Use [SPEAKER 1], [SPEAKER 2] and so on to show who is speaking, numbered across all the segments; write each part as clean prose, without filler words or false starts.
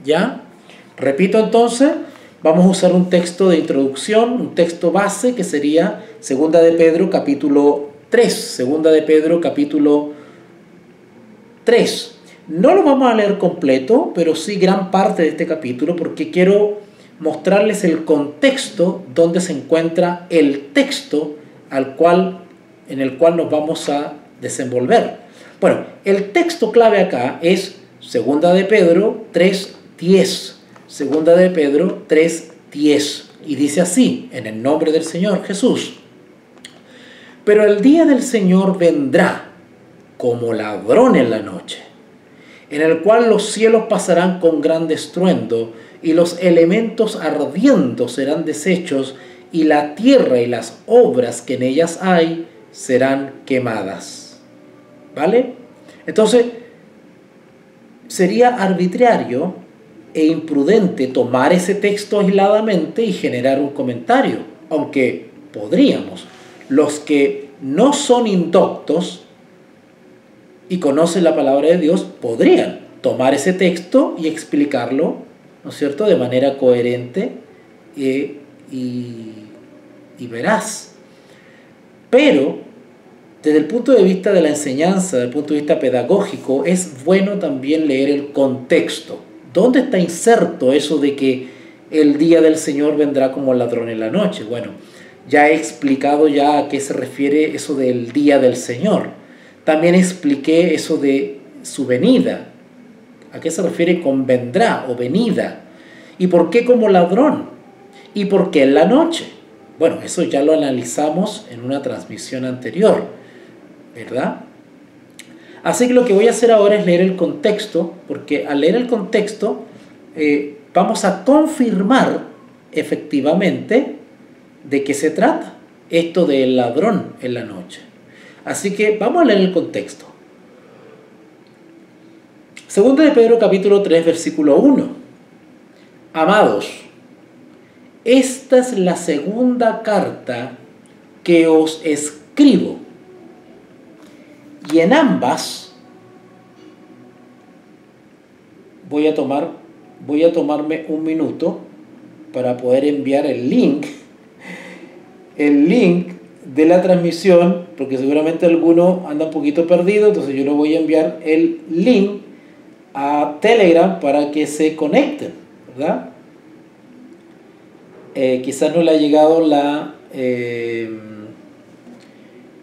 [SPEAKER 1] ¿Ya? Repito entonces, vamos a usar un texto de introducción, un texto base que sería Segunda de Pedro capítulo 3. Segunda de Pedro capítulo 3. No lo vamos a leer completo, pero sí gran parte de este capítulo, porque quiero mostrarles el contexto donde se encuentra el texto en el cual nos vamos a desenvolver. Bueno, el texto clave acá es Segunda de Pedro 3:10. Segunda de Pedro 3:10. Y dice así, en el nombre del Señor Jesús: pero el día del Señor vendrá como ladrón en la noche, en el cual los cielos pasarán con gran estruendo, y los elementos ardiendo serán deshechos, y la tierra y las obras que en ellas hay serán quemadas. ¿Vale? Entonces, sería arbitrario e imprudente tomar ese texto aisladamente y generar un comentario, aunque podríamos. Los que no son indoctos y conocen la palabra de Dios podrían tomar ese texto y explicarlo, ¿no es cierto?, de manera coherente y veraz. Pero desde el punto de vista de la enseñanza, desde el punto de vista pedagógico, es bueno también leer el contexto. ¿Dónde está inserto eso de que el día del Señor vendrá como ladrón en la noche? Bueno, ya he explicado ya a qué se refiere eso del día del Señor. También expliqué eso de su venida. ¿A qué se refiere con vendrá o venida? ¿Y por qué como ladrón? ¿Y por qué en la noche? Bueno, eso ya lo analizamos en una transmisión anterior, ¿verdad? Así que lo que voy a hacer ahora es leer el contexto, porque al leer el contexto vamos a confirmar efectivamente de qué se trata esto del ladrón en la noche. Así que vamos a leer el contexto. Segunda de Pedro capítulo 3 versículo 1. Amados, esta es la segunda carta que os escribo, y en ambas voy a tomarme un minuto para poder enviar el link de la transmisión, porque seguramente alguno anda un poquito perdido, entonces yo le voy a enviar el link a Telegram para que se conecten, ¿verdad? Quizás no le ha llegado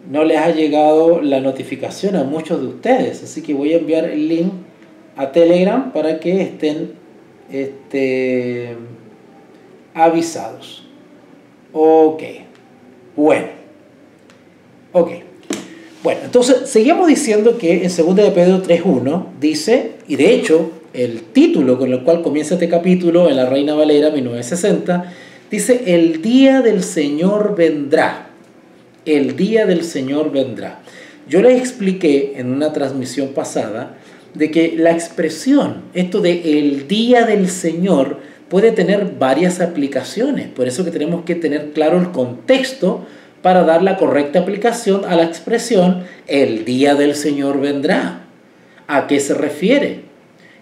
[SPEAKER 1] no les ha llegado la notificación a muchos de ustedes, así que voy a enviar el link a Telegram para que estén avisados. Ok, bueno, entonces seguimos diciendo que en 2 de Pedro 3:1 dice, y de hecho el título con el cual comienza este capítulo en la Reina Valera 1960 dice: el día del Señor vendrá. El día del Señor vendrá. Yo les expliqué en una transmisión pasada de que la expresión, esto de el día del Señor, puede tener varias aplicaciones. Por eso que tenemos que tener claro el contexto para dar la correcta aplicación a la expresión el día del Señor vendrá. ¿A qué se refiere?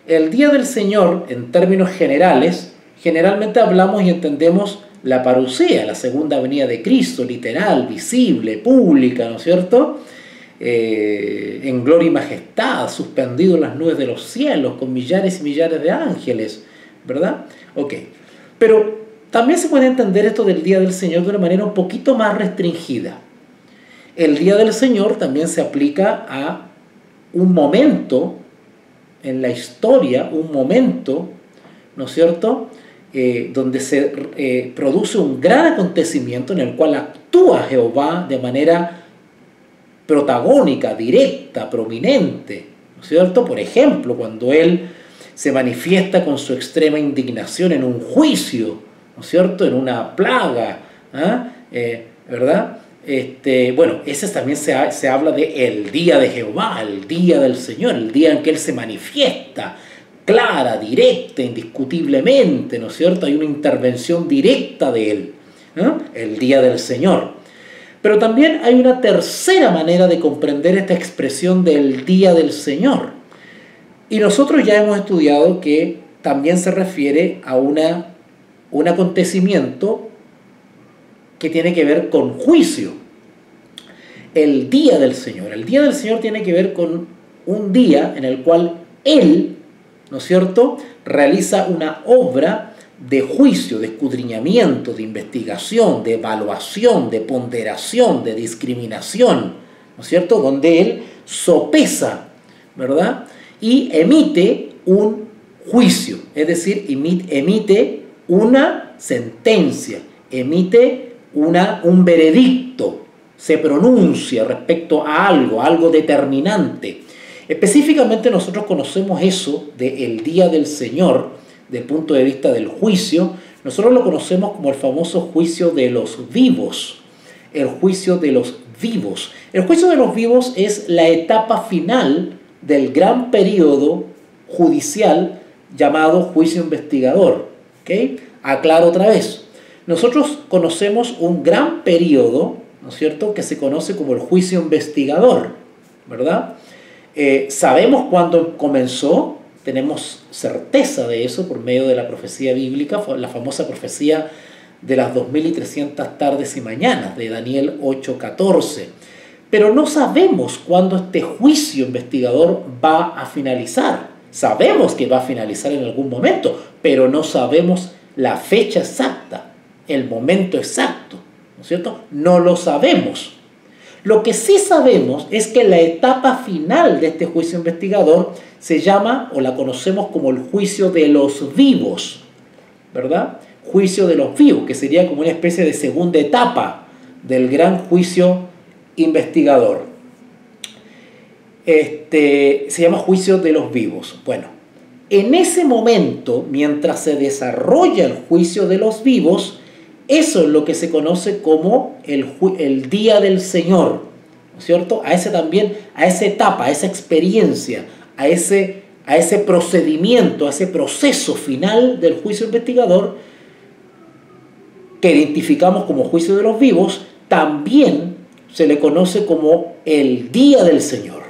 [SPEAKER 1] El día del Señor, en términos generales, generalmente hablamos y entendemos la parusía, la segunda venida de Cristo, literal, visible, pública, ¿no es cierto? En gloria y majestad, suspendido en las nubes de los cielos, con millares y millares de ángeles, ¿verdad? Ok, pero también se puede entender esto del día del Señor de una manera un poquito más restringida. El día del Señor también se aplica a un momento en la historia, un momento, ¿no es cierto?, donde se produce un gran acontecimiento en el cual actúa Jehová de manera protagónica, directa, prominente, ¿no es cierto? Por ejemplo, cuando Él se manifiesta con su extrema indignación en un juicio, ¿no es cierto?, en una plaga, ¿verdad? Bueno, ese también se habla de el día de Jehová, el día del Señor, el día en que Él se manifiesta clara, directa, indiscutiblemente, ¿no es cierto? Hay una intervención directa de Él, ¿no? El día del Señor. Pero también hay una tercera manera de comprender esta expresión del día del Señor. Y nosotros ya hemos estudiado que también se refiere a un acontecimiento que tiene que ver con juicio. El día del Señor. El día del Señor tiene que ver con un día en el cual Él, ¿no es cierto?, realiza una obra de juicio, de escudriñamiento, de investigación, de evaluación, de ponderación, de discriminación, ¿no es cierto?, donde Él sopesa, ¿verdad?, y emite un juicio, es decir, emite una sentencia, emite un veredicto, se pronuncia respecto a algo determinante. Específicamente nosotros conocemos eso del día del Señor, del punto de vista del juicio. Nosotros lo conocemos como el famoso juicio de los vivos. El juicio de los vivos. El juicio de los vivos es la etapa final del gran periodo judicial llamado juicio investigador. ¿Okay? Aclaro otra vez. Nosotros conocemos un gran periodo, ¿no es cierto?, que se conoce como el juicio investigador, ¿verdad? Sabemos cuándo comenzó, tenemos certeza de eso por medio de la profecía bíblica, la famosa profecía de las 2300 tardes y mañanas de Daniel 8:14. Pero no sabemos cuándo este juicio investigador va a finalizar. Sabemos que va a finalizar en algún momento, pero no sabemos la fecha exacta, el momento exacto, ¿no es cierto? No lo sabemos. Lo que sí sabemos es que la etapa final de este juicio investigador se llama, o la conocemos como el juicio de los vivos, ¿verdad? Juicio de los vivos, que sería como una especie de segunda etapa del gran juicio investigador. Se llama juicio de los vivos. Bueno, en ese momento, mientras se desarrolla el juicio de los vivos, eso es lo que se conoce como el día del Señor, ¿no es cierto? A esa etapa, a esa experiencia, a ese procedimiento, a ese proceso final del juicio investigador que identificamos como juicio de los vivos, también se le conoce como el día del Señor.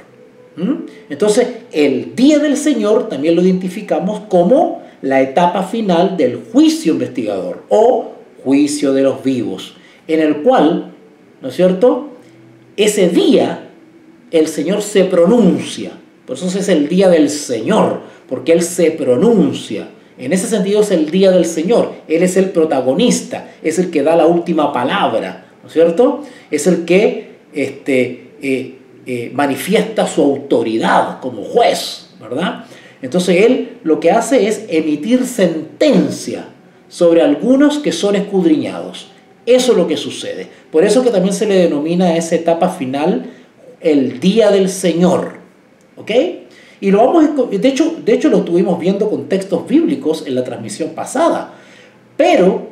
[SPEAKER 1] Entonces, el día del Señor también lo identificamos como la etapa final del juicio investigador o juicio de los vivos, en el cual, ¿no es cierto?, ese día el Señor se pronuncia. Por eso es el día del Señor, porque Él se pronuncia. En ese sentido es el día del Señor. Él es el protagonista, es el que da la última palabra, ¿no es cierto? Es el que manifiesta su autoridad como juez, ¿verdad? Entonces Él lo que hace es emitir sentencia sobre algunos que son escudriñados. Eso es lo que sucede. Por eso que también se le denomina a esa etapa final el día del Señor. ¿Ok? Y de hecho lo estuvimos viendo con textos bíblicos en la transmisión pasada. Pero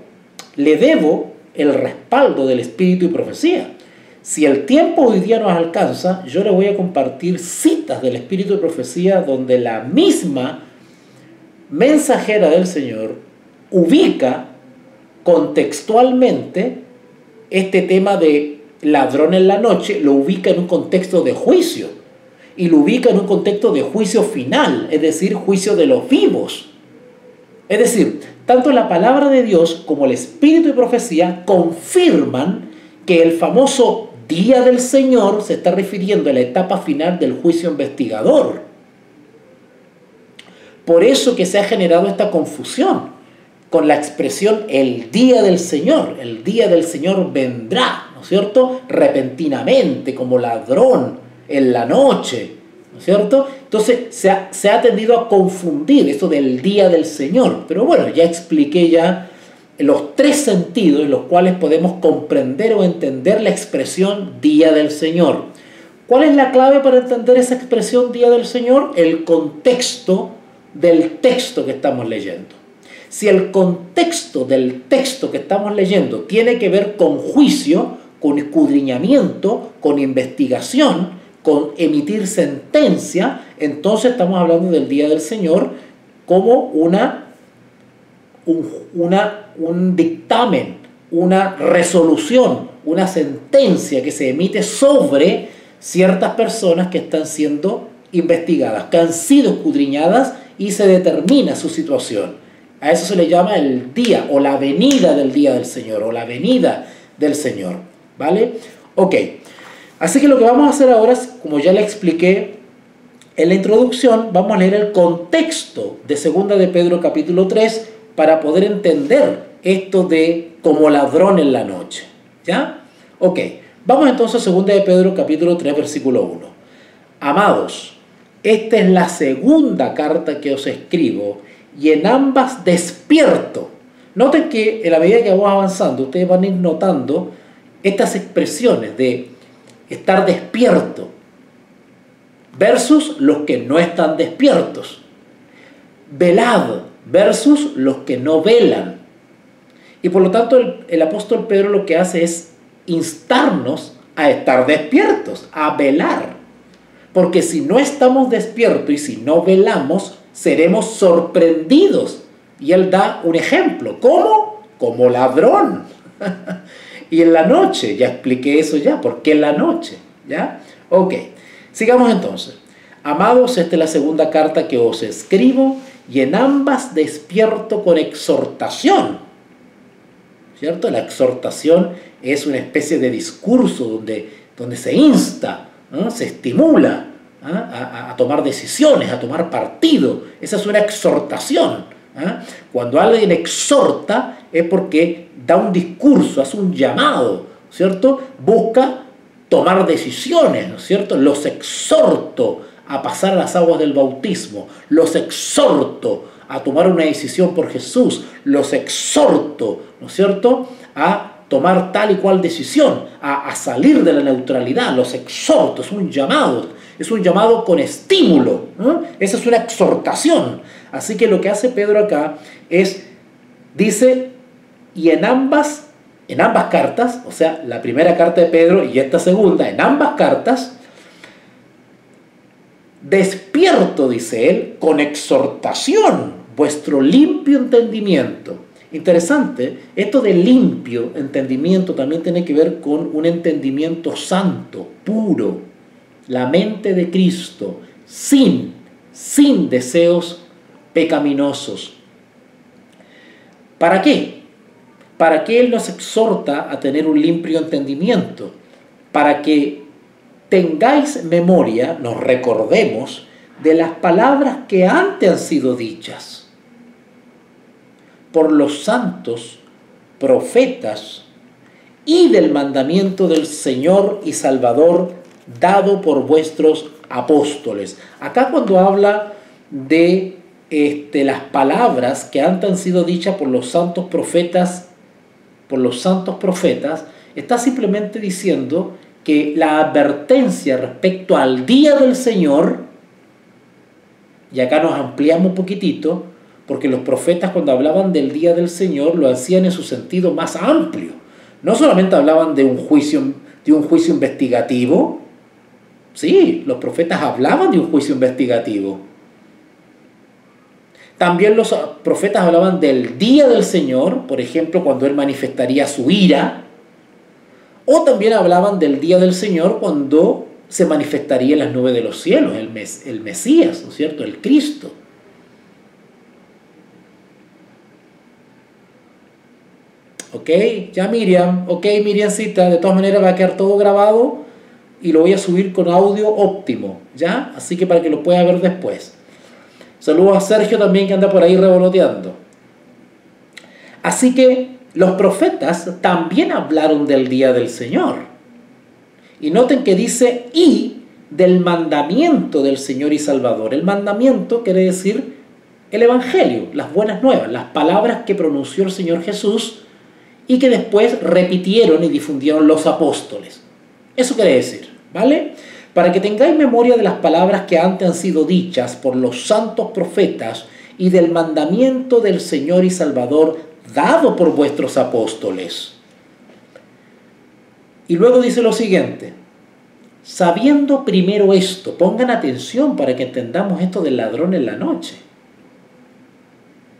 [SPEAKER 1] le debo el respaldo del Espíritu y profecía. Si el tiempo hoy día nos alcanza, yo le voy a compartir citas del Espíritu y profecía donde la misma mensajera del Señor ubica contextualmente este tema de ladrón en la noche, lo ubica en un contexto de juicio y lo ubica en un contexto de juicio final, es decir, juicio de los vivos. Es decir, tanto la palabra de Dios como el Espíritu y profecía confirman que el famoso día del Señor se está refiriendo a la etapa final del juicio investigador. Por eso que se ha generado esta confusión con la expresión el día del Señor. El día del Señor vendrá, ¿no es cierto?, repentinamente, como ladrón en la noche, ¿no es cierto? Entonces se ha tendido a confundir eso del día del Señor. Pero bueno, ya expliqué ya los tres sentidos en los cuales podemos comprender o entender la expresión día del Señor. ¿Cuál es la clave para entender esa expresión día del Señor? El contexto del texto que estamos leyendo. Si el contexto del texto que estamos leyendo tiene que ver con juicio, con escudriñamiento, con investigación, con emitir sentencia, entonces estamos hablando del día del Señor como un dictamen, una resolución, una sentencia que se emite sobre ciertas personas que están siendo investigadas, que han sido escudriñadas y se determina su situación. A eso se le llama el día o la venida del día del Señor o la venida del Señor. ¿Vale? Ok. Así que lo que vamos a hacer ahora es, como ya le expliqué en la introducción, vamos a leer el contexto de 2 de Pedro capítulo 3 para poder entender esto de como ladrón en la noche. ¿Ya? Ok. Vamos entonces a 2 de Pedro capítulo 3 versículo 1. Amados, esta es la segunda carta que os escribo y en ambas despierto. Noten que en la medida que vamos avanzando, ustedes van a ir notando estas expresiones de estar despierto versus los que no están despiertos. Velad versus los que no velan. Y por lo tanto el apóstol Pedro lo que hace es instarnos a estar despiertos, a velar. Porque si no estamos despiertos y si no velamos, seremos sorprendidos. Y él da un ejemplo. ¿Cómo? Como ladrón. Y en la noche, ya expliqué eso ya, ¿por qué en la noche? ¿Ya? Ok, sigamos entonces. Amados, esta es la segunda carta que os escribo y en ambas despierto con exhortación. ¿Cierto? La exhortación es una especie de discurso donde se insta, ¿no? Se estimula a tomar decisiones, a tomar partido. Esa es una exhortación. Cuando alguien exhorta es porque da un discurso, hace un llamado, ¿cierto? Busca tomar decisiones, ¿no es cierto? Los exhorto a pasar a las aguas del bautismo, los exhorto a tomar una decisión por Jesús, los exhorto, ¿no es cierto?, a tomar tal y cual decisión, a salir de la neutralidad, los exhorto, es un llamado con estímulo, ¿no? Esa es una exhortación. Así que lo que hace Pedro acá es, dice, y en ambas cartas, o sea, la primera carta de Pedro y esta segunda, en ambas cartas, despierto, dice él, con exhortación, vuestro limpio entendimiento. Interesante, esto de limpio entendimiento también tiene que ver con un entendimiento santo, puro, la mente de Cristo, sin deseos pecaminosos. ¿Para qué? ¿Para qué Él nos exhorta a tener un limpio entendimiento? Para que tengáis memoria, nos recordemos de las palabras que antes han sido dichas por los santos profetas y del mandamiento del Señor y Salvador dado por vuestros apóstoles. Acá cuando habla de las palabras que antes han sido dichas por los santos profetas, está simplemente diciendo que la advertencia respecto al día del Señor, y acá nos ampliamos un poquitito, porque los profetas cuando hablaban del día del Señor lo hacían en su sentido más amplio. No solamente hablaban de un juicio investigativo. Sí, los profetas hablaban de un juicio investigativo. También los profetas hablaban del día del Señor, por ejemplo, cuando Él manifestaría su ira. O también hablaban del día del Señor cuando se manifestaría en las nubes de los cielos, el Mesías, ¿no es cierto?, el Cristo. Ok, ya Miriam, Miriamcita, de todas maneras va a quedar todo grabado y lo voy a subir con audio óptimo, ¿ya? Así que para que lo pueda ver después. Saludos a Sergio también que anda por ahí revoloteando. Así que los profetas también hablaron del día del Señor. Y noten que dice, y del mandamiento del Señor y Salvador. El mandamiento quiere decir el Evangelio, las buenas nuevas, las palabras que pronunció el Señor Jesús y que después repitieron y difundieron los apóstoles. Eso quiere decir, ¿vale? Para que tengáis memoria de las palabras que antes han sido dichas por los santos profetas y del mandamiento del Señor y Salvador dado por vuestros apóstoles. Y luego dice lo siguiente, sabiendo primero esto, pongan atención para que entendamos esto del ladrón en la noche.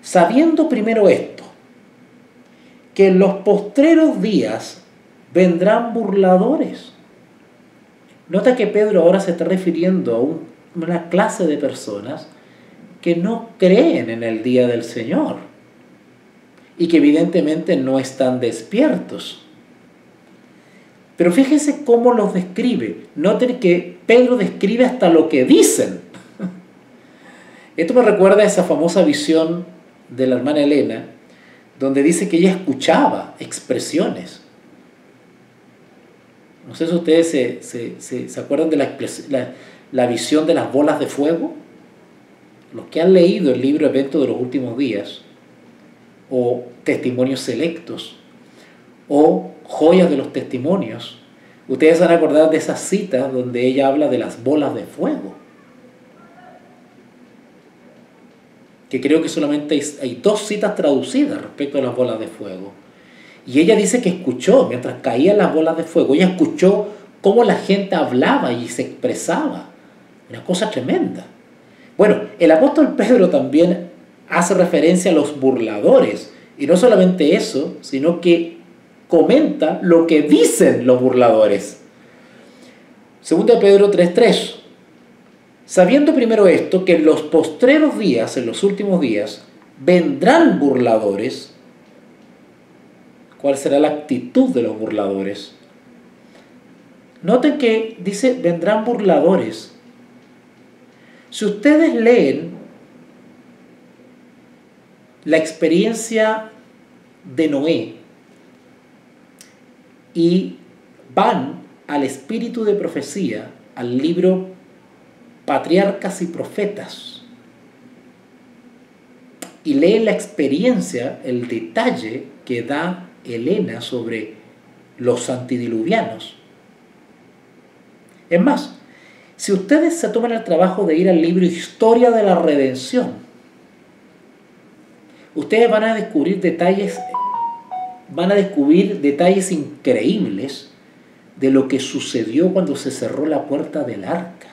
[SPEAKER 1] Sabiendo primero esto, que en los postreros días vendrán burladores. Nota que Pedro ahora se está refiriendo una clase de personas que no creen en el día del Señor y que evidentemente no están despiertos. Pero fíjense cómo los describe. Noten que Pedro describe hasta lo que dicen. Esto me recuerda a esa famosa visión de la hermana Elena, donde dice que ella escuchaba expresiones. No sé si ustedes se acuerdan de la visión de las bolas de fuego. Los que han leído el libro Eventos de los Últimos Días, o Testimonios Selectos, o Joyas de los Testimonios, ustedes van a acordar de esas citas donde ella habla de las bolas de fuego. Que creo que solamente hay 2 citas traducidas respecto a las bolas de fuego. Y ella dice que escuchó, mientras caían las bolas de fuego, ella escuchó cómo la gente hablaba y se expresaba. Una cosa tremenda. Bueno, el apóstol Pedro también hace referencia a los burladores. Y no solamente eso, sino que comenta lo que dicen los burladores. 2 Pedro 3:3. Sabiendo primero esto, que en los postreros días, en los últimos días, vendrán burladores. ¿Cuál será la actitud de los burladores? Noten que dice, vendrán burladores. Si ustedes leen la experiencia de Noé y van al espíritu de profecía, al libro Patriarcas y Profetas, y leen la experiencia, el detalle que da Elena sobre los antidiluvianos. Es más, si ustedes se toman el trabajo de ir al libro Historia de la Redención, ustedes van a descubrir detalles increíbles de lo que sucedió cuando se cerró la puerta del arca.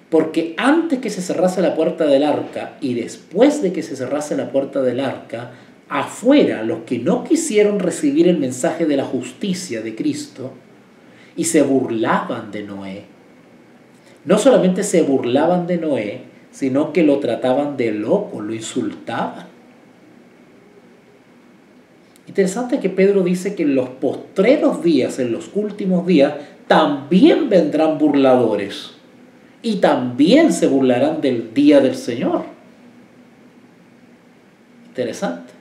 [SPEAKER 1] Porque antes que se cerrase la puerta del arca y después de que se cerrase la puerta del arca, afuera los que no quisieron recibir el mensaje de la justicia de Cristo y se burlaban de Noé. No solamente se burlaban de Noé, sino que lo trataban de loco, lo insultaban. Interesante que Pedro dice que en los postreros días, en los últimos días, también vendrán burladores y también se burlarán del día del Señor. Interesante.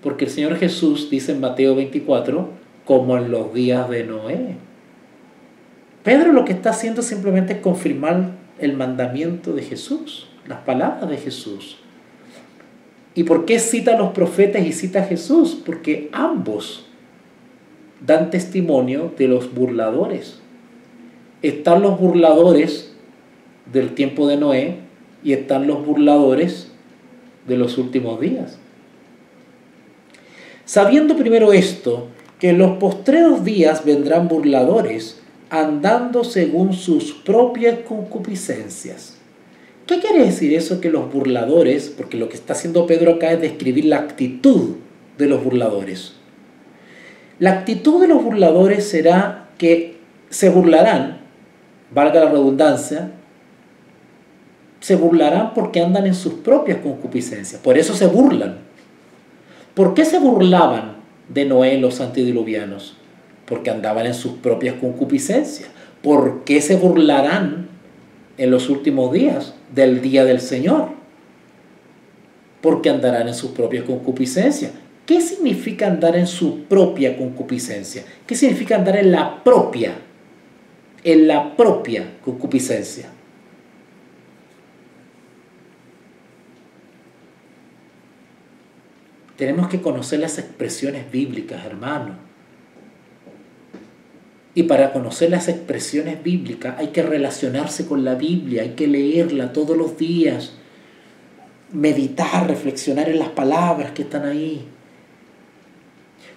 [SPEAKER 1] Porque el Señor Jesús dice en Mateo 24, como en los días de Noé. Pedro lo que está haciendo simplemente es confirmar el mandamiento de Jesús, las palabras de Jesús. ¿Y por qué cita a los profetas y cita a Jesús? Porque ambos dan testimonio de los burladores. Están los burladores del tiempo de Noé y están los burladores de los últimos días. Sabiendo primero esto, que en los postreros días vendrán burladores, andando según sus propias concupiscencias. ¿Qué quiere decir eso que los burladores? Porque lo que está haciendo Pedro acá es describir la actitud de los burladores. La actitud de los burladores será que se burlarán, valga la redundancia, se burlarán porque andan en sus propias concupiscencias. Por eso se burlan. ¿Por qué se burlaban de Noé los antediluvianos? Porque andaban en sus propias concupiscencias. ¿Por qué se burlarán en los últimos días del día del Señor? Porque andarán en sus propias concupiscencias. ¿Qué significa andar en su propia concupiscencia? ¿Qué significa andar en la propia concupiscencia? Tenemos que conocer las expresiones bíblicas, hermano. Y para conocer las expresiones bíblicas hay que relacionarse con la Biblia, hay que leerla todos los días, meditar, reflexionar en las palabras que están ahí.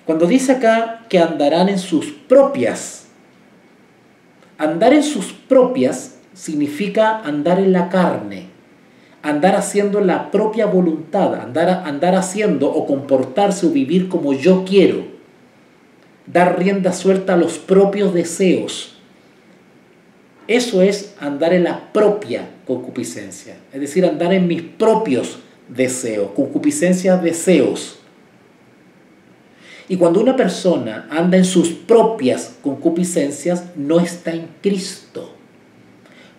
[SPEAKER 1] Cuando dice acá que andarán en sus propias, andar en sus propias significa andar en la carne, andar haciendo la propia voluntad, andar haciendo o comportarse o vivir como yo quiero. dar rienda suelta a los propios deseos. Eso es andar en la propia concupiscencia, es decir, andar en mis propios deseos, concupiscencia, deseos. Y cuando una persona anda en sus propias concupiscencias, no está en Cristo.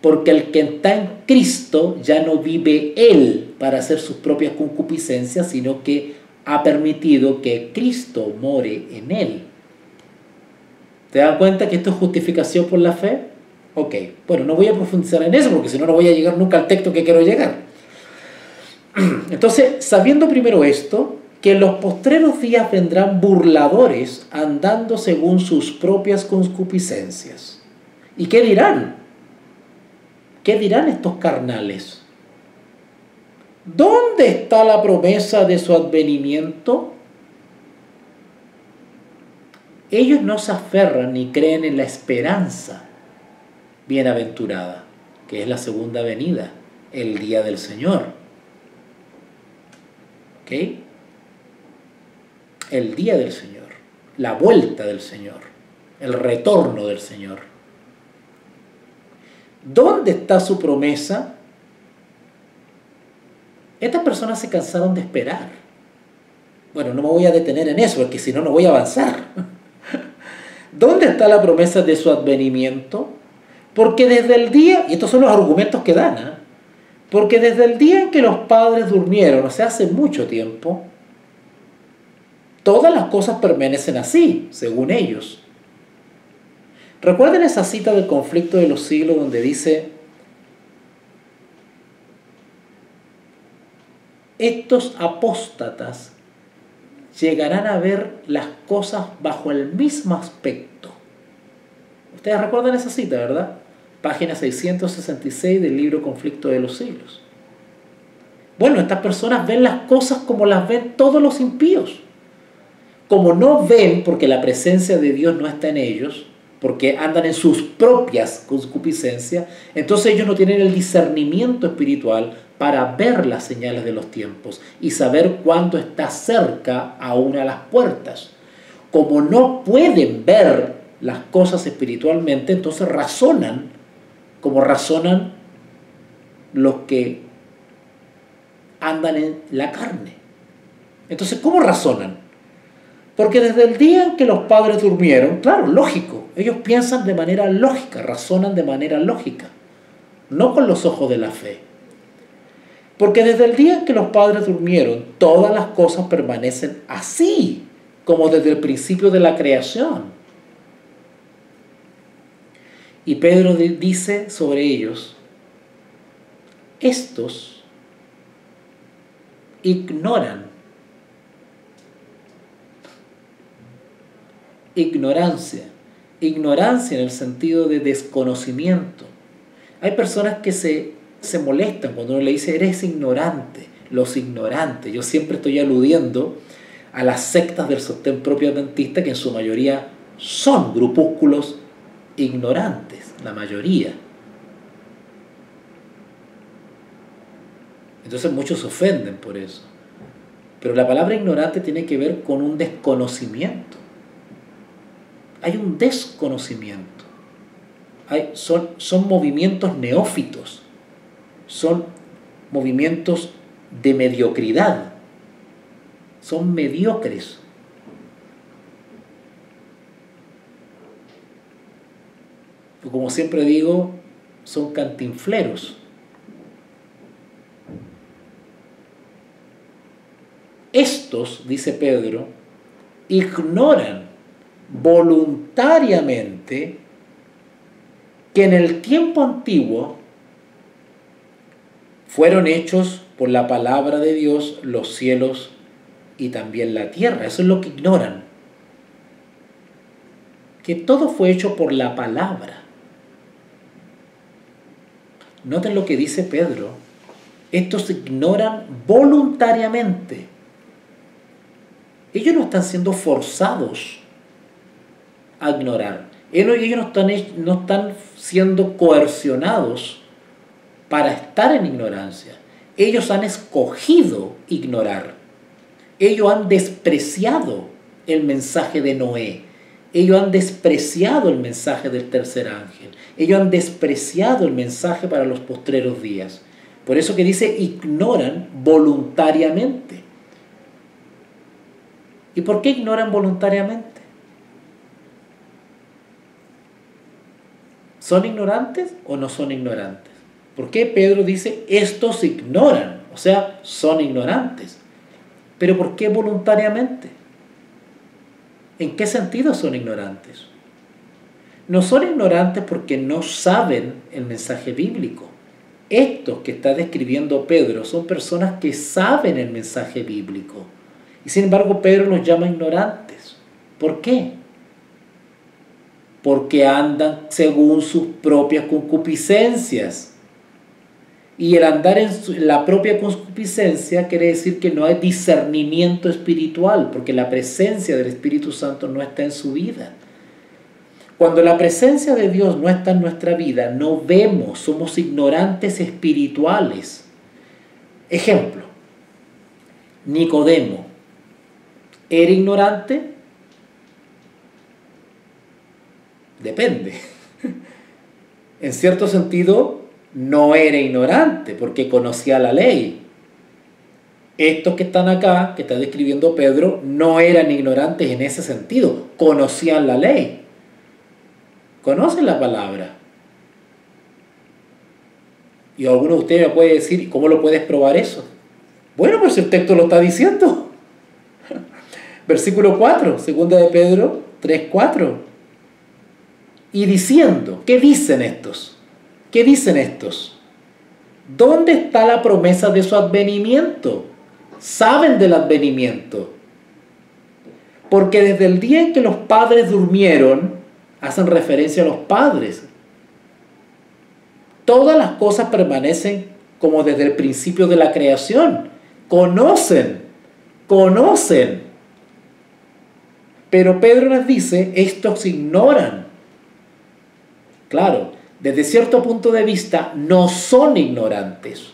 [SPEAKER 1] Porque el que está en Cristo ya no vive él para hacer sus propias concupiscencias, sino que ha permitido que Cristo more en él. ¿Te das cuenta que esto es justificación por la fe? Ok, bueno, no voy a profundizar en eso porque si no, no voy a llegar nunca al texto que quiero llegar. Entonces, sabiendo primero esto, que en los postreros días vendrán burladores andando según sus propias concupiscencias. ¿Y qué dirán? ¿Qué dirán estos carnales? ¿Dónde está la promesa de su advenimiento? Ellos no se aferran ni creen en la esperanza bienaventurada, que es la segunda venida, el día del Señor. ¿Ok? El día del Señor, la vuelta del Señor, el retorno del Señor. ¿Dónde está su promesa? Estas personas se cansaron de esperar. Bueno, no me voy a detener en eso, porque si no, no voy a avanzar. ¿Dónde está la promesa de su advenimiento? Porque desde el día, y estos son los argumentos que dan, porque desde el día en que los padres durmieron, o sea, hace mucho tiempo, todas las cosas permanecen así, según ellos. ¿Recuerden esa cita del conflicto de los siglos donde dice: estos apóstatas llegarán a ver las cosas bajo el mismo aspecto? Ustedes recuerdan esa cita, ¿verdad? Página 666 del libro Conflicto de los Siglos. Bueno, estas personas ven las cosas como las ven todos los impíos. Como no ven, porque la presencia de Dios no está en ellos, porque andan en sus propias concupiscencias, entonces ellos no tienen el discernimiento espiritual para ver las señales de los tiempos y saber cuándo está cerca aún a las puertas. Como no pueden ver las cosas espiritualmente, entonces razonan como razonan los que andan en la carne. Entonces, ¿cómo razonan? Porque desde el día en que los padres durmieron, claro, lógico, ellos piensan de manera lógica, razonan de manera lógica, no con los ojos de la fe. Porque desde el día en que los padres durmieron, todas las cosas permanecen así, como desde el principio de la creación. Y Pedro dice sobre ellos: estos ignoran. Ignorancia en el sentido de desconocimiento. Hay personas que se molestan cuando uno le dice: eres ignorante, los ignorantes. Yo siempre estoy aludiendo a las sectas del sostén propio adventista, que en su mayoría son grupúsculos ignorantes, la mayoría. Entonces muchos se ofenden por eso. Pero la palabra ignorante tiene que ver con un desconocimiento. Hay un desconocimiento. Son movimientos neófitos. Son movimientos de mediocridad. Son mediocres. Como siempre digo, son cantinfleros. Estos, dice Pedro, ignoran voluntariamente que en el tiempo antiguo fueron hechos por la palabra de Dios los cielos y también la tierra. Eso es lo que ignoran. Que todo fue hecho por la palabra. Noten lo que dice Pedro. Estos ignoran voluntariamente. Ellos no están siendo forzados a ignorar. Ellos no están siendo coercionados para estar en ignorancia. Ellos han escogido ignorar. Ellos han despreciado el mensaje de Noé. Ellos han despreciado el mensaje del tercer ángel. Ellos han despreciado el mensaje para los postreros días. Por eso que dice, ignoran voluntariamente. ¿Y por qué ignoran voluntariamente? ¿Son ignorantes o no son ignorantes? ¿Por qué Pedro dice, estos ignoran? O sea, son ignorantes. ¿Pero por qué voluntariamente? ¿En qué sentido son ignorantes? No son ignorantes porque no saben el mensaje bíblico. Estos que está describiendo Pedro son personas que saben el mensaje bíblico. Y sin embargo Pedro los llama ignorantes. ¿Por qué? Porque andan según sus propias concupiscencias. Y el andar en la propia concupiscencia quiere decir que no hay discernimiento espiritual, porque la presencia del Espíritu Santo no está en su vida. Cuando la presencia de Dios no está en nuestra vida, no vemos, somos ignorantes espirituales. Ejemplo, Nicodemo, ¿era ignorante? Depende. En cierto sentido, no era ignorante porque conocía la ley. Estos que están acá, que está describiendo Pedro, no eran ignorantes en ese sentido, conocían la ley. Conocen la palabra. Y alguno de ustedes me puede decir, ¿cómo lo puedes probar eso? Bueno, pues el texto lo está diciendo. Versículo 4, segunda de Pedro 3:4. Y diciendo, ¿qué dicen estos? ¿Qué dicen estos? ¿Dónde está la promesa de su advenimiento? Saben del advenimiento. Porque desde el día en que los padres durmieron, hacen referencia a los padres. Todas las cosas permanecen como desde el principio de la creación. Conocen. Pero Pedro les dice, estos ignoran. Claro, desde cierto punto de vista, no son ignorantes.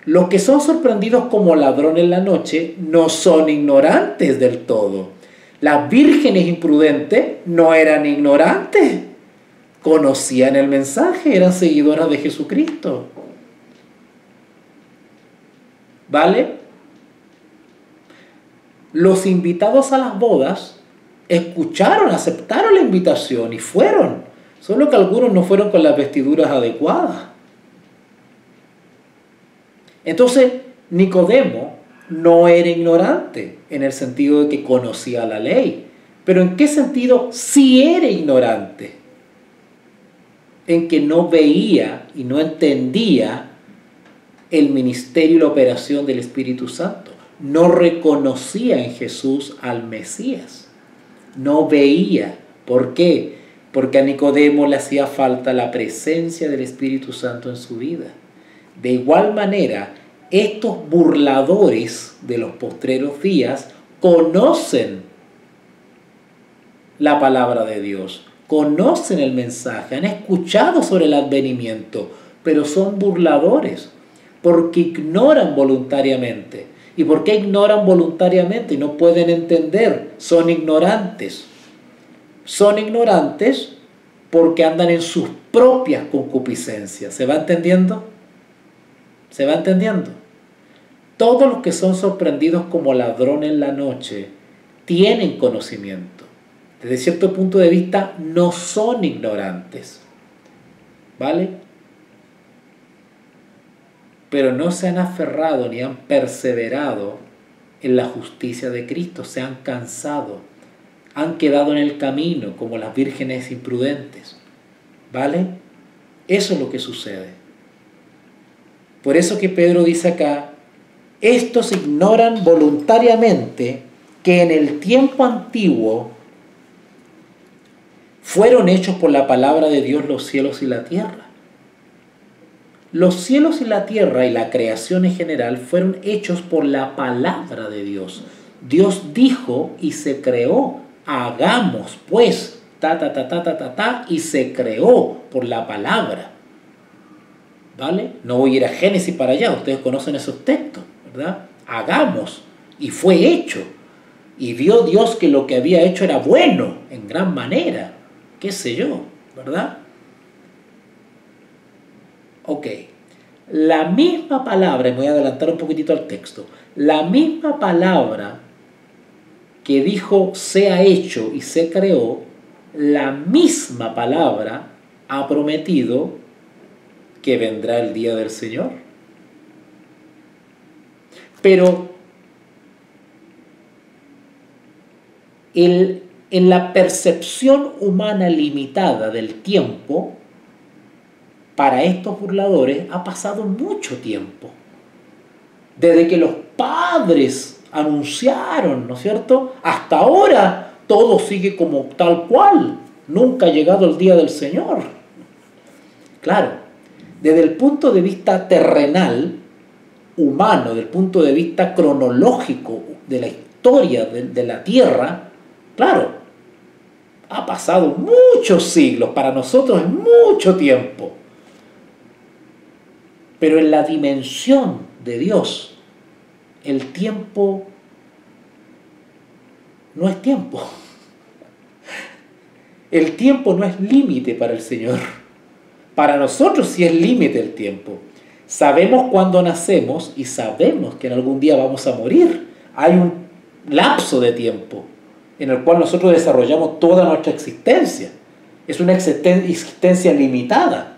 [SPEAKER 1] Los que son sorprendidos como ladrón en la noche no son ignorantes del todo. Las vírgenes imprudentes no eran ignorantes. Conocían el mensaje, eran seguidoras de Jesucristo. ¿Vale? Los invitados a las bodas escucharon, aceptaron la invitación y fueron. Solo que algunos no fueron con las vestiduras adecuadas. Entonces, Nicodemo no era ignorante en el sentido de que conocía la ley. Pero ¿en qué sentido sí era ignorante? En que no veía y no entendía el ministerio y la operación del Espíritu Santo. No reconocía en Jesús al Mesías. No veía. ¿Por qué? Porque a Nicodemo le hacía falta la presencia del Espíritu Santo en su vida. De igual manera, estos burladores de los postreros días conocen la palabra de Dios, conocen el mensaje, han escuchado sobre el advenimiento, pero son burladores porque ignoran voluntariamente. ¿Y por qué ignoran voluntariamente y no pueden entender? Son ignorantes. Son ignorantes porque andan en sus propias concupiscencias. ¿Se va entendiendo? ¿Se va entendiendo? Todos los que son sorprendidos como ladrón en la noche tienen conocimiento. Desde cierto punto de vista no son ignorantes. ¿Vale? Pero no se han aferrado ni han perseverado en la justicia de Cristo. Se han cansado. Han quedado en el camino como las vírgenes imprudentes. ¿Vale? Eso es lo que sucede. Por eso que Pedro dice acá, estos ignoran voluntariamente que en el tiempo antiguo fueron hechos por la palabra de Dios los cielos y la tierra. Los cielos y la tierra y la creación en general fueron hechos por la palabra de Dios. Dios dijo y se creó. Hagamos pues, y se creó por la palabra. ¿Vale? No voy a ir a Génesis para allá, ustedes conocen esos textos, ¿verdad? Hagamos, y fue hecho. y vio Dios que lo que había hecho era bueno en gran manera, qué sé yo, ¿verdad? Ok, la misma palabra, y me voy a adelantar un poquitito al texto, la misma palabra que dijo sea hecho y se creó, la misma palabra ha prometido que vendrá el día del Señor. Pero en la percepción humana limitada del tiempo, para estos burladores ha pasado mucho tiempo. Desde que los padres anunciaron, ¿no es cierto? Hasta ahora todo sigue como tal cual. Nunca ha llegado el día del Señor. Claro, desde el punto de vista terrenal, humano, desde el punto de vista cronológico de la historia de la Tierra, claro, ha pasado muchos siglos, para nosotros es mucho tiempo. Pero en la dimensión de Dios, el tiempo no es tiempo. El tiempo no es límite para el Señor. Para nosotros sí es límite el tiempo. Sabemos cuándo nacemos y sabemos que en algún día vamos a morir. Hay un lapso de tiempo en el cual nosotros desarrollamos toda nuestra existencia. Es una existencia limitada.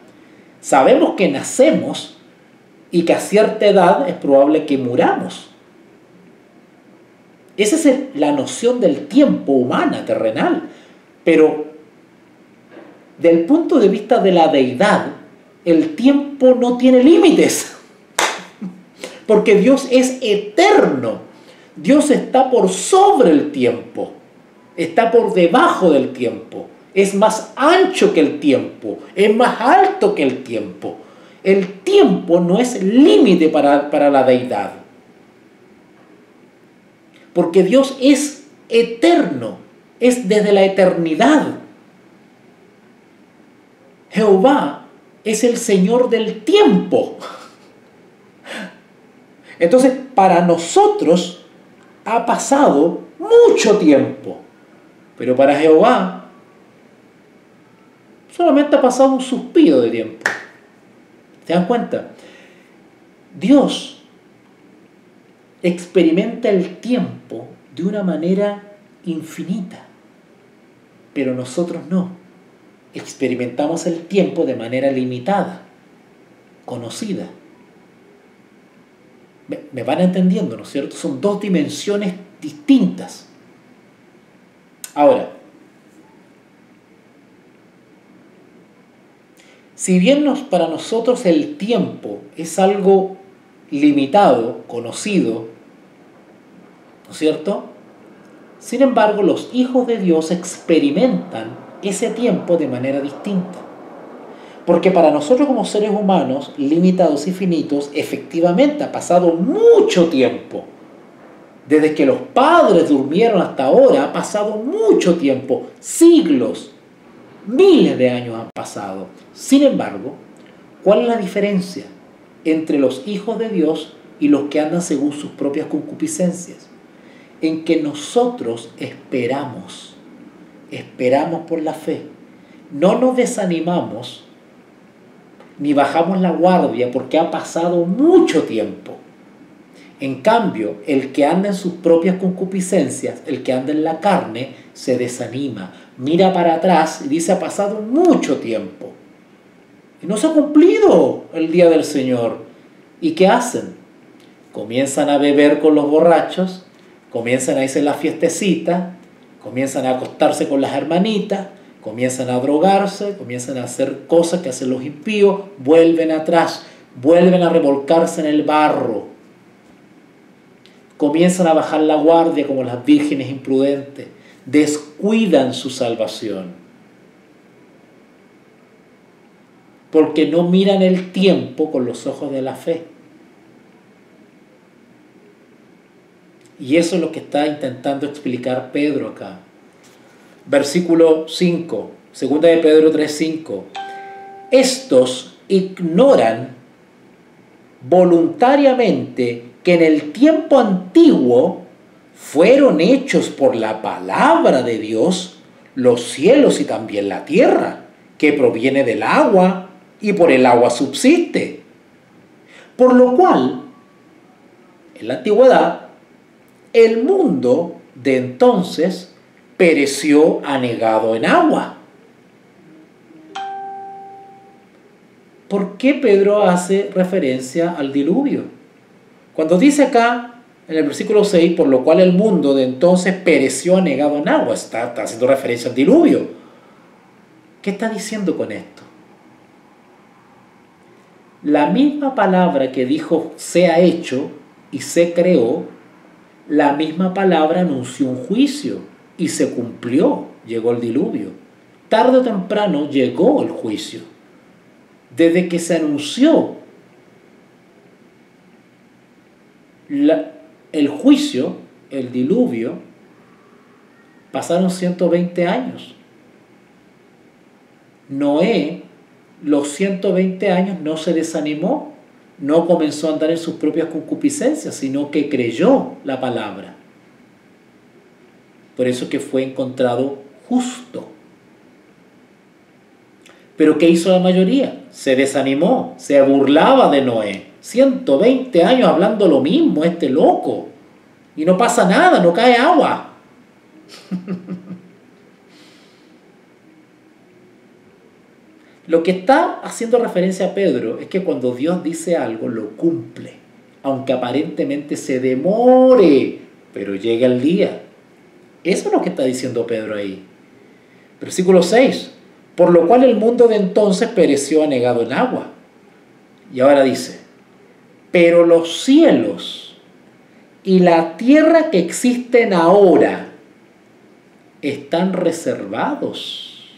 [SPEAKER 1] Sabemos que nacemos y que a cierta edad es probable que muramos. Esa es la noción del tiempo humana, terrenal. Pero del punto de vista de la deidad, el tiempo no tiene límites. Porque Dios es eterno. Dios está por sobre el tiempo. Está por debajo del tiempo. Es más ancho que el tiempo. Es más alto que el tiempo. El tiempo no es límite para la deidad. Porque Dios es eterno. Es desde la eternidad. Jehová es el Señor del tiempo. Entonces, para nosotros ha pasado mucho tiempo. Pero para Jehová solamente ha pasado un suspiro de tiempo. ¿Se dan cuenta? Dios experimenta el tiempo de una manera infinita, pero nosotros no. Experimentamos el tiempo de manera limitada, conocida. ¿Me van entendiendo, no es cierto? Son dos dimensiones distintas. Ahora, si bien para nosotros el tiempo es algo limitado, conocido, ¿no es cierto? Sin embargo, los hijos de Dios experimentan ese tiempo de manera distinta. Porque para nosotros como seres humanos, limitados y finitos, efectivamente ha pasado mucho tiempo. Desde que los padres durmieron hasta ahora, ha pasado mucho tiempo, siglos, miles de años han pasado. Sin embargo, ¿cuál es la diferencia entre los hijos de Dios y los que andan según sus propias concupiscencias? En que nosotros esperamos por la fe. No nos desanimamos ni bajamos la guardia porque ha pasado mucho tiempo. En cambio, el que anda en sus propias concupiscencias, el que anda en la carne, se desanima, mira para atrás y dice: ha pasado mucho tiempo y no se ha cumplido el día del Señor. ¿Y qué hacen? Comienzan a beber con los borrachos, comienzan a irse a la fiestecita, comienzan a acostarse con las hermanitas, comienzan a drogarse, comienzan a hacer cosas que hacen los impíos, vuelven atrás, vuelven a revolcarse en el barro, comienzan a bajar la guardia como las vírgenes imprudentes, descuidan su salvación, porque no miran el tiempo con los ojos de la fe. Y eso es lo que está intentando explicar Pedro acá. Versículo 5, segunda de Pedro 3:5. Estos ignoran voluntariamente que en el tiempo antiguo fueron hechos por la palabra de Dios los cielos y también la tierra, que proviene del agua y por el agua subsiste. Por lo cual, en la antigüedad, el mundo de entonces pereció anegado en agua. ¿Por qué Pedro hace referencia al diluvio? Cuando dice acá, en el versículo 6, por lo cual el mundo de entonces pereció anegado en agua, está haciendo referencia al diluvio. ¿Qué está diciendo con esto? La misma palabra que dijo sea hecho y se creó, la misma palabra anunció un juicio y se cumplió, llegó el diluvio. Tarde o temprano llegó el juicio. Desde que se anunció el juicio, el diluvio, pasaron 120 años. Noé, los 120 años no se desanimó, no comenzó a andar en sus propias concupiscencias, sino que creyó la palabra. Por eso que fue encontrado justo. Pero ¿qué hizo la mayoría? Se desanimó, se burlaba de Noé. 120 años hablando lo mismo, este loco. Y no pasa nada, no cae agua. Lo que está haciendo referencia a Pedro es que cuando Dios dice algo, lo cumple. Aunque aparentemente se demore, pero llega el día. Eso es lo que está diciendo Pedro ahí. Versículo 6. Por lo cual el mundo de entonces pereció anegado en agua. Y ahora dice, pero los cielos y la tierra que existen ahora están reservados.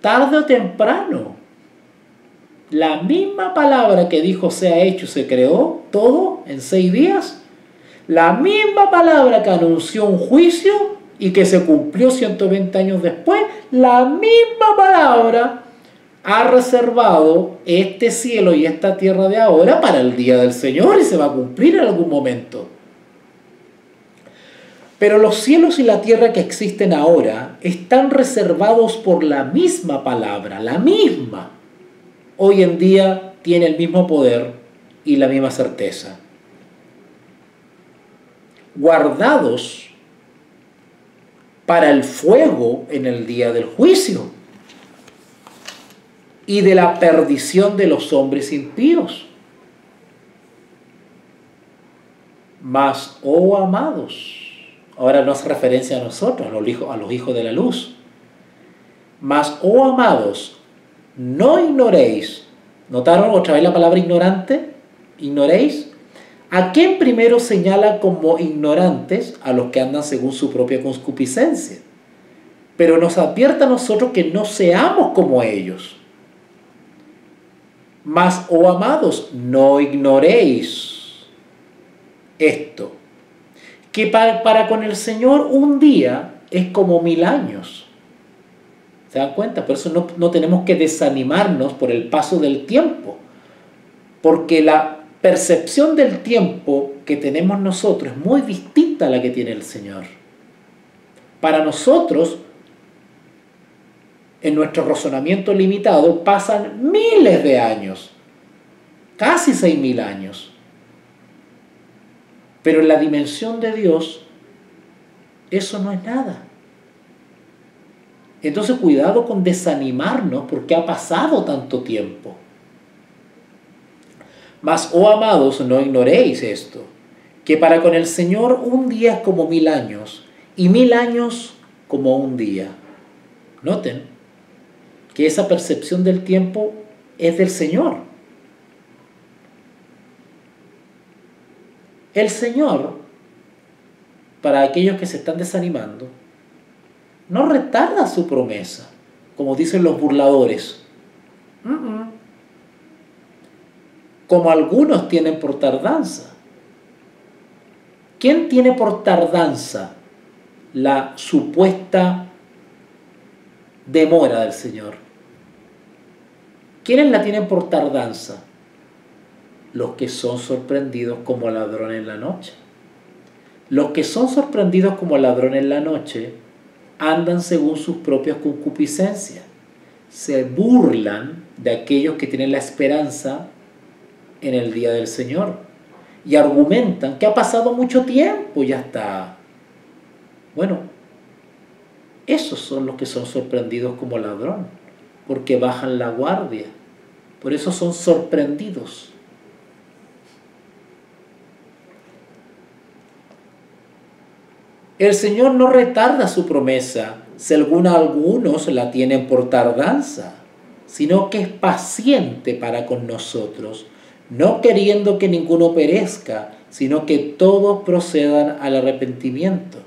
[SPEAKER 1] Tarde o temprano, la misma palabra que dijo sea hecho, se creó todo en 6 días, la misma palabra que anunció un juicio y que se cumplió 120 años después, la misma palabra ha reservado este cielo y esta tierra de ahora para el día del Señor y se va a cumplir en algún momento. Pero los cielos y la tierra que existen ahora están reservados por la misma palabra, la misma. Hoy en día tiene el mismo poder y la misma certeza. Guardados para el fuego en el día del juicio y de la perdición de los hombres impíos. Mas, oh amados, ahora no hace referencia a nosotros, a los hijos de la luz. Mas, oh amados, no ignoréis. ¿Notaron otra vez la palabra ignorante? ¿Ignoréis? ¿A quién primero señala como ignorantes? A los que andan según su propia concupiscencia. Pero nos advierte a nosotros que no seamos como ellos. Mas, oh amados, no ignoréis esto, que para con el Señor un día es como 1000 años. ¿Se dan cuenta? Por eso no tenemos que desanimarnos por el paso del tiempo, porque la percepción del tiempo que tenemos nosotros es muy distinta a la que tiene el Señor. Para nosotros, en nuestro razonamiento limitado, pasan miles de años, casi 6000 años. Pero en la dimensión de Dios, eso no es nada. Entonces, cuidado con desanimarnos porque ha pasado tanto tiempo. Mas, oh amados, no ignoréis esto, que para con el Señor un día es como 1000 años, y 1000 años como un día. Noten que esa percepción del tiempo es del Señor. El Señor, para aquellos que se están desanimando, no retarda su promesa, como dicen los burladores. Como algunos tienen por tardanza. ¿Quién tiene por tardanza la supuesta demora del Señor? ¿Quiénes la tienen por tardanza? Los que son sorprendidos como ladrón en la noche. Los que son sorprendidos como ladrón en la noche andan según sus propias concupiscencias. Se burlan de aquellos que tienen la esperanza en el día del Señor. Y argumentan que ha pasado mucho tiempo, ya está. Bueno, esos son los que son sorprendidos como ladrón, porque bajan la guardia. Por eso son sorprendidos. El Señor no retarda su promesa, según algunos la tienen por tardanza, sino que es paciente para con nosotros, no queriendo que ninguno perezca, sino que todos procedan al arrepentimiento.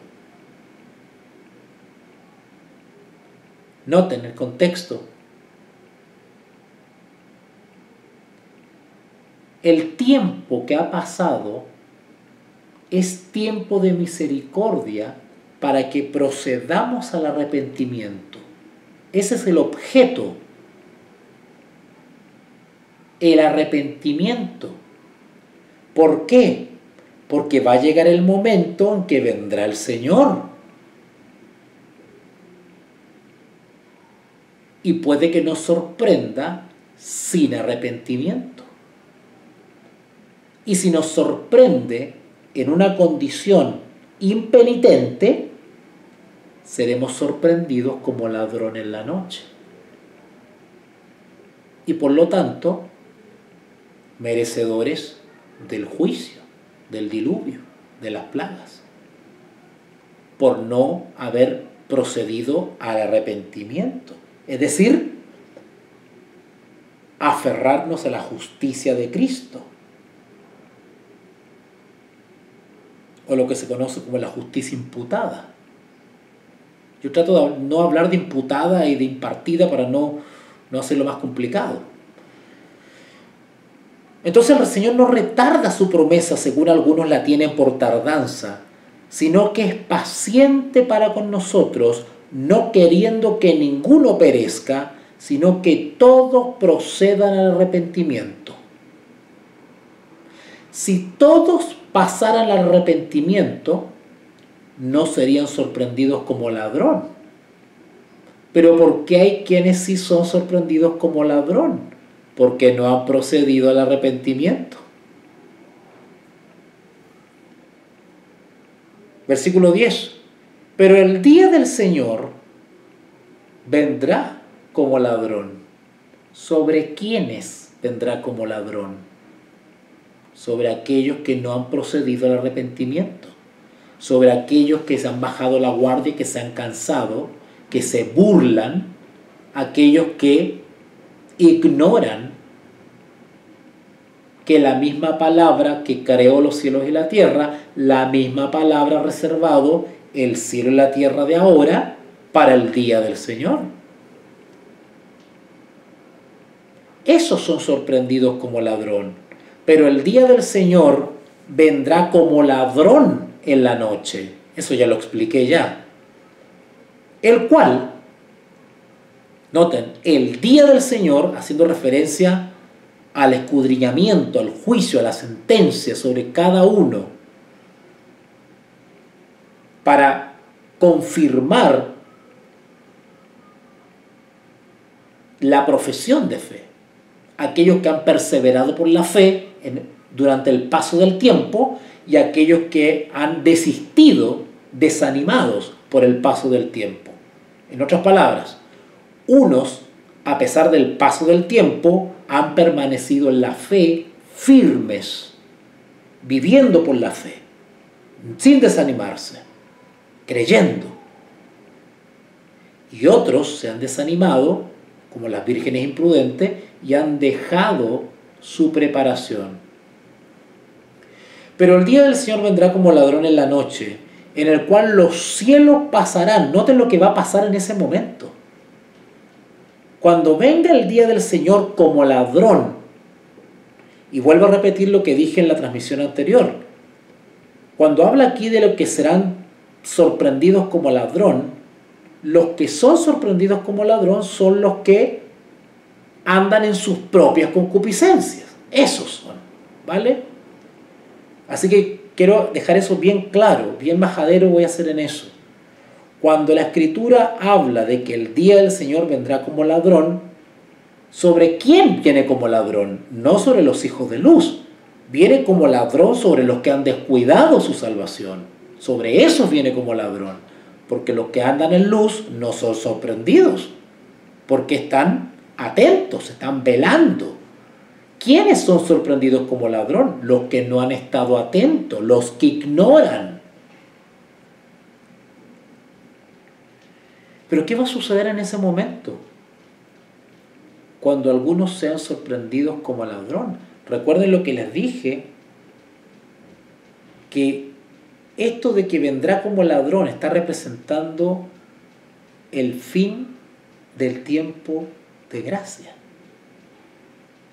[SPEAKER 1] Noten el contexto. El tiempo que ha pasado es tiempo de misericordia para que procedamos al arrepentimiento. Ese es el objeto. El arrepentimiento. ¿Por qué? Porque va a llegar el momento en que vendrá el Señor. Y puede que nos sorprenda sin arrepentimiento. Y si nos sorprende en una condición impenitente, seremos sorprendidos como ladrón en la noche. Y por lo tanto, merecedores del juicio, del diluvio, de las plagas, por no haber procedido al arrepentimiento. Es decir, aferrarnos a la justicia de Cristo, o lo que se conoce como la justicia imputada. Yo trato de no hablar de imputada y de impartida para no hacerlo más complicado. Entonces el Señor no retarda su promesa, según algunos la tienen por tardanza, sino que es paciente para con nosotros, no queriendo que ninguno perezca, sino que todos procedan al arrepentimiento. Si todos pasaran al arrepentimiento, no serían sorprendidos como ladrón. Pero ¿por qué hay quienes sí son sorprendidos como ladrón? Porque no han procedido al arrepentimiento. Versículo 10. Pero el día del Señor vendrá como ladrón. ¿Sobre quiénes vendrá como ladrón? Sobre aquellos que no han procedido al arrepentimiento, sobre aquellos que se han bajado la guardia y que se han cansado, que se burlan, aquellos que ignoran que la misma palabra que creó los cielos y la tierra, la misma palabra ha reservado el cielo y la tierra de ahora para el día del Señor. Esos son sorprendidos como ladrón. Pero el día del Señor vendrá como ladrón en la noche. Eso ya lo expliqué ya. El cual, noten, el día del Señor, haciendo referencia al escudriñamiento, al juicio, a la sentencia sobre cada uno, para confirmar la profesión de fe. Aquellos que han perseverado por la fe durante el paso del tiempo y aquellos que han desistido, desanimados por el paso del tiempo. En otras palabras, unos, a pesar del paso del tiempo, han permanecido en la fe firmes, viviendo por la fe, sin desanimarse, creyendo. Y otros se han desanimado, como las vírgenes imprudentes, y han dejado su preparación. Pero el día del Señor vendrá como ladrón en la noche, en el cual los cielos pasarán. Noten lo que va a pasar en ese momento. Cuando venga el día del Señor como ladrón, y vuelvo a repetir lo que dije en la transmisión anterior, cuando habla aquí de lo que serán sorprendidos como ladrón, los que son sorprendidos como ladrón son los que andan en sus propias concupiscencias. Esos son. ¿vale? Así que quiero dejar eso bien claro, bien majadero voy a hacer en eso. Cuando la Escritura habla de que el día del Señor vendrá como ladrón, ¿sobre quién viene como ladrón? No sobre los hijos de luz. Viene como ladrón sobre los que han descuidado su salvación. Sobre esos viene como ladrón. Porque los que andan en luz no son sorprendidos. Porque están atentos, están velando. ¿Quiénes son sorprendidos como ladrón? Los que no han estado atentos, los que ignoran. Pero ¿qué va a suceder en ese momento? Cuando algunos sean sorprendidos como ladrón. Recuerden lo que les dije, que esto de que vendrá como ladrón está representando el fin del tiempo de gracia.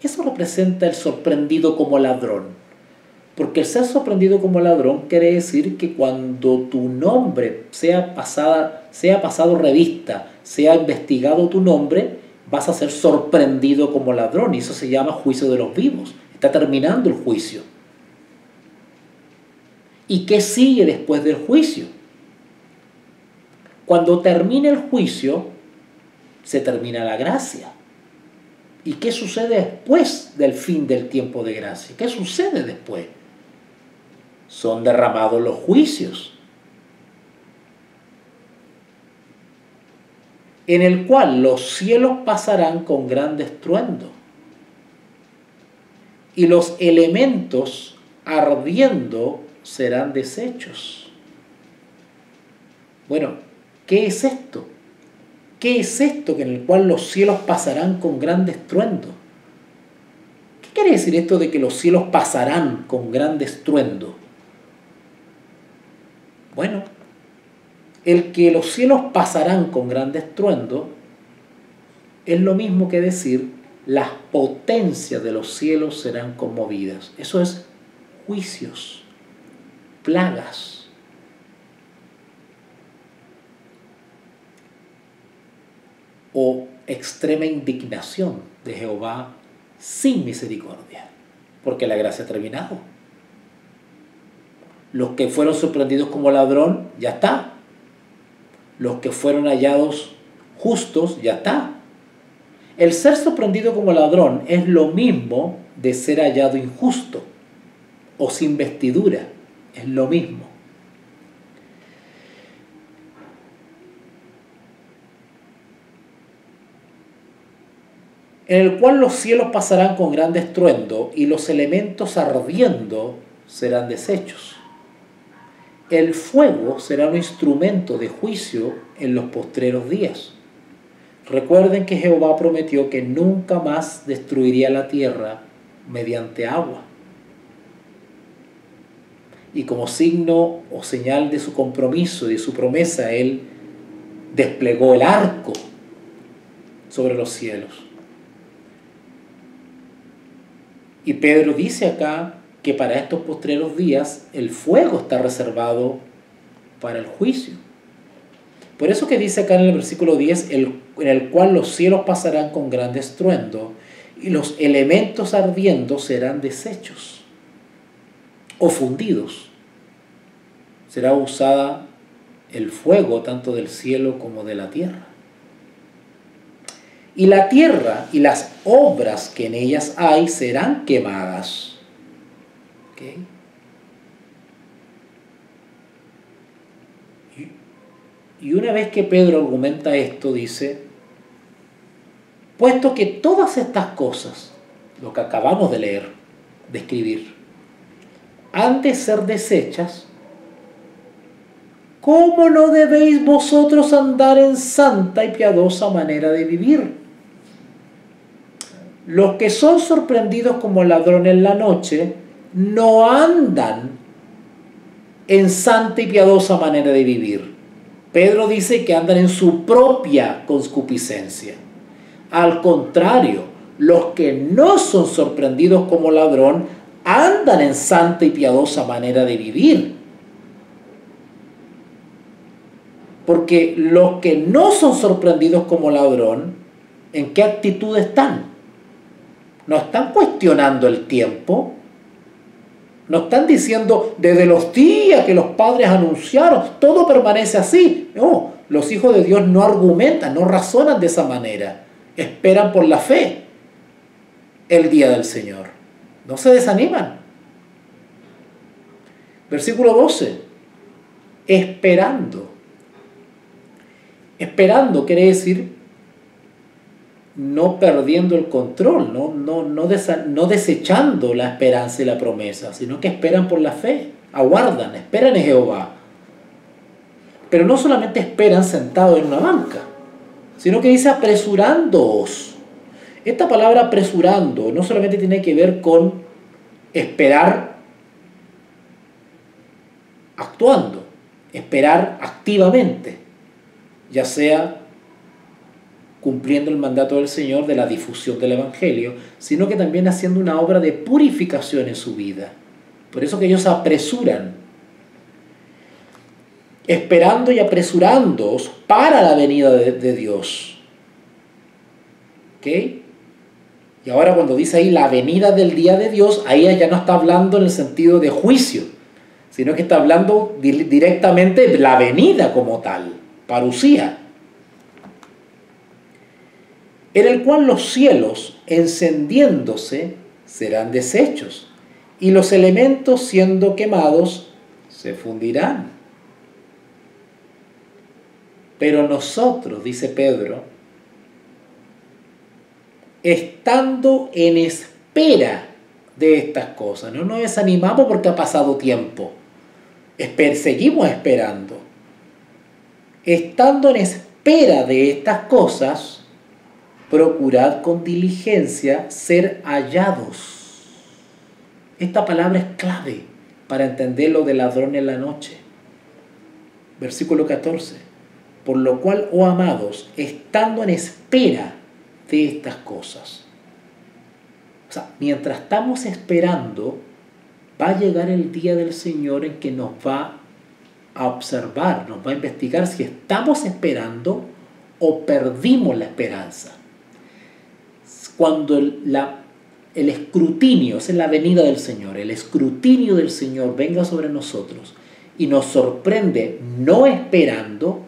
[SPEAKER 1] Eso representa el sorprendido como ladrón. Porque el ser sorprendido como ladrón quiere decir que cuando tu nombre sea pasado revista, sea investigado tu nombre, vas a ser sorprendido como ladrón. Y eso se llama juicio de los vivos. Está terminando el juicio. ¿Y qué sigue después del juicio? Cuando termine el juicio, se termina la gracia. ¿Y qué sucede después del fin del tiempo de gracia? ¿Qué sucede después? Son derramados los juicios, en el cual los cielos pasarán con gran estruendo, y los elementos ardiendo serán deshechos. Bueno, ¿qué es esto? ¿Qué es esto en el cual los cielos pasarán con gran estruendo? ¿Qué quiere decir esto de que los cielos pasarán con gran estruendo? Bueno, el que los cielos pasarán con gran estruendo es lo mismo que decir las potencias de los cielos serán conmovidas. Eso es juicios, plagas. O extrema indignación de Jehová sin misericordia, porque la gracia ha terminado. Los que fueron sorprendidos como ladrón, ya está. Los que fueron hallados justos, ya está. El ser sorprendido como ladrón es lo mismo de ser hallado injusto o sin vestidura. Es lo mismo. En el cual los cielos pasarán con gran estruendo y los elementos ardiendo serán deshechos. El fuego será un instrumento de juicio en los postreros días. Recuerden que Jehová prometió que nunca más destruiría la tierra mediante agua. Y como signo o señal de su compromiso y de su promesa, Él desplegó el arco sobre los cielos. Y Pedro dice acá que para estos postreros días el fuego está reservado para el juicio. Por eso que dice acá en el versículo 10, en el cual los cielos pasarán con gran estruendo y los elementos ardiendo serán deshechos o fundidos. Será usada el fuego tanto del cielo como de la tierra. Y la tierra y las obras que en ellas hay serán quemadas. ¿Okay? Y una vez que Pedro argumenta esto, dice, puesto que todas estas cosas, lo que acabamos de leer, de escribir, han de ser deshechas, ¿cómo no debéis vosotros andar en santa y piadosa manera de vivir? Los que son sorprendidos como ladrones en la noche no andan en santa y piadosa manera de vivir. Pedro dice que andan en su propia concupiscencia. Al contrario, los que no son sorprendidos como ladrón andan en santa y piadosa manera de vivir. Porque los que no son sorprendidos como ladrón, ¿en qué actitud están? No están cuestionando el tiempo, No están diciendo desde los días que los padres anunciaron, todo permanece así. No, los hijos de Dios no argumentan, no razonan de esa manera. Esperan por la fe el día del Señor. No se desaniman. Versículo 12. Esperando. Esperando quiere decir no perdiendo el control, no desechando la esperanza y la promesa, sino que esperan por la fe, aguardan, esperan en Jehová. Pero no solamente esperan sentados en una banca, sino que dice apresurándoos. Esta palabra apresurando no solamente tiene que ver con esperar actuando, esperar activamente, ya sea cumpliendo el mandato del Señor de la difusión del Evangelio, sino que también haciendo una obra de purificación en su vida. Por eso que ellos apresuran, esperando y apresurándoos para la venida de Dios. ¿Ok? Y ahora cuando dice ahí la venida del día de Dios, ahí ya no está hablando en el sentido de juicio, sino que está hablando directamente de la venida como tal, parusía, en el cual los cielos, encendiéndose, serán deshechos, y los elementos, siendo quemados, se fundirán. Pero nosotros, dice Pedro, estando en espera de estas cosas, no nos desanimamos porque ha pasado tiempo, seguimos esperando. Estando en espera de estas cosas, procurad con diligencia ser hallados. Esta palabra es clave para entender lo de ladrón en la noche. Versículo 14. Por lo cual, oh amados, estando en espera de estas cosas. O sea, mientras estamos esperando, va a llegar el día del Señor en que nos va a observar, nos va a investigar si estamos esperando o perdimos la esperanza. Cuando el escrutinio, esa es la venida del Señor, el escrutinio del Señor venga sobre nosotros y nos sorprende no esperando,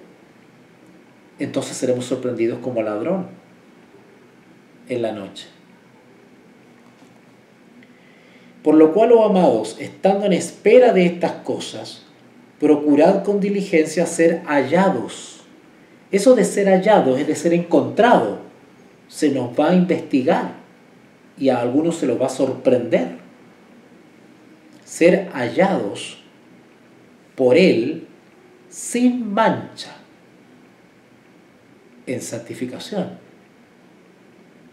[SPEAKER 1] entonces seremos sorprendidos como ladrón en la noche. Por lo cual, oh amados, estando en espera de estas cosas, procurad con diligencia ser hallados. Eso de ser hallados es de ser encontrado. Se nos va a investigar y a algunos se los va a sorprender. Ser hallados por Él sin mancha en santificación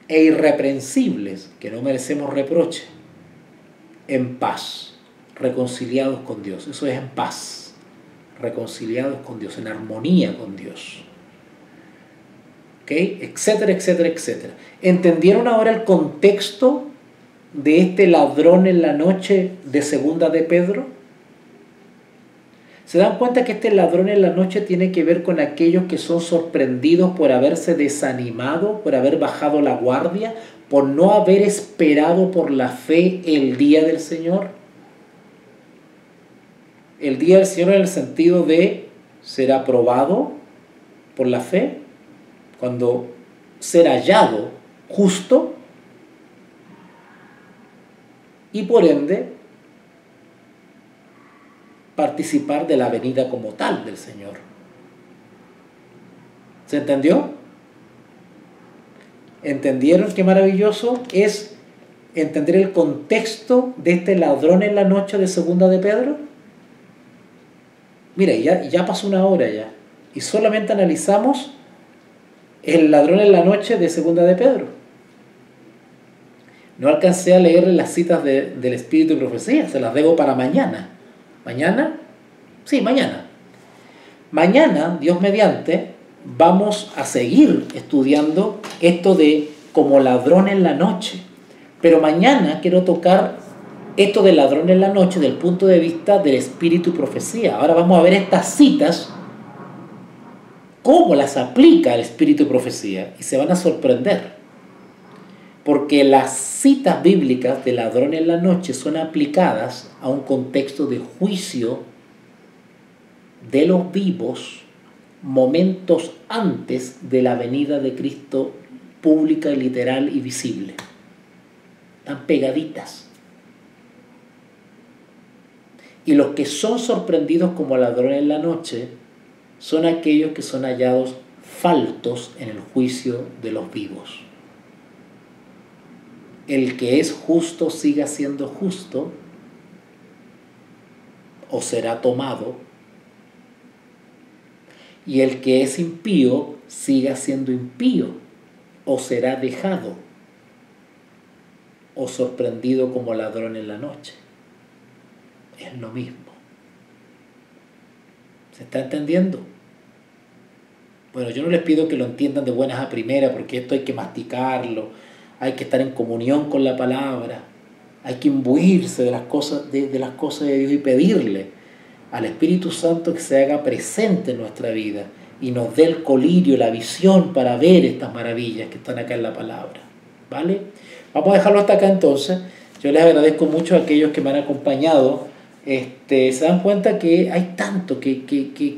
[SPEAKER 1] e irreprensibles, que no merecemos reproche, en paz, reconciliados con Dios. Eso es en paz, reconciliados con Dios, en armonía con Dios. ¿Okay? Etcétera, etcétera, etcétera. ¿Entendieron ahora el contexto de este ladrón en la noche de segunda de Pedro? ¿Se dan cuenta que este ladrón en la noche tiene que ver con aquellos que son sorprendidos por haberse desanimado, por haber bajado la guardia, por no haber esperado por la fe el día del Señor? El día del Señor en el sentido de ser aprobado por la fe, cuando ser hallado justo y por ende participar de la venida como tal del Señor. ¿Se entendió? ¿Entendieron qué maravilloso es entender el contexto de este ladrón en la noche de segunda de Pedro? Mira, ya pasó una hora ya y solamente analizamos el ladrón en la noche de segunda de Pedro. No alcancé a leer las citas del Espíritu y Profecía, se las debo para mañana. ¿Mañana? Sí, mañana. Mañana, Dios mediante, vamos a seguir estudiando esto de como ladrón en la noche. Pero mañana quiero tocar esto de ladrón en la noche desde el punto de vista del Espíritu y Profecía. Ahora vamos a ver estas citas, cómo las aplica el Espíritu y Profecía, y se van a sorprender. porque las citas bíblicas de ladrón en la noche son aplicadas a un contexto de juicio de los vivos momentos antes de la venida de Cristo pública y literal y visible. Están pegaditas. Y los que son sorprendidos como ladrones en la noche son aquellos que son hallados faltos en el juicio de los vivos. El que es justo siga siendo justo o será tomado, y el que es impío siga siendo impío o será dejado o sorprendido como ladrón en la noche. Es lo mismo. ¿Se está entendiendo? Bueno, yo no les pido que lo entiendan de buenas a primeras, porque esto hay que masticarlo, hay que estar en comunión con la palabra, hay que imbuirse de las cosas de Dios y pedirle al Espíritu Santo que se haga presente en nuestra vida y nos dé el colirio, la visión para ver estas maravillas que están acá en la palabra. ¿Vale? Vamos a dejarlo hasta acá entonces. Yo les agradezco mucho a aquellos que me han acompañado. Se dan cuenta que hay tanto que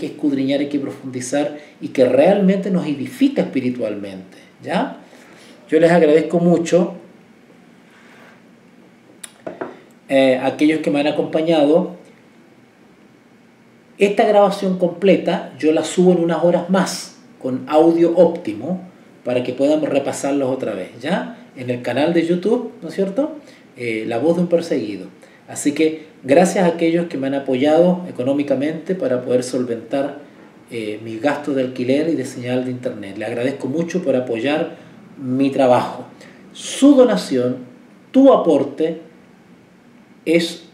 [SPEAKER 1] escudriñar y que profundizar y que realmente nos edifica espiritualmente. ¿Ya? Yo les agradezco mucho a aquellos que me han acompañado. Esta grabación completa yo la subo en unas horas más con audio óptimo para que podamos repasarlos otra vez, ¿ya? En el canal de YouTube, ¿no es cierto? La voz de un perseguido. Así que gracias a aquellos que me han apoyado económicamente para poder solventar mis gastos de alquiler y de señal de internet. Les agradezco mucho por apoyar mi trabajo. Su donación, tu aporte, es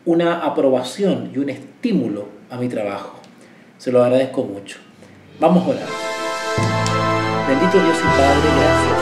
[SPEAKER 1] una aprobación y un estímulo a mi trabajo. Se lo agradezco mucho. Vamos a orar. Bendito Dios y Padre, gracias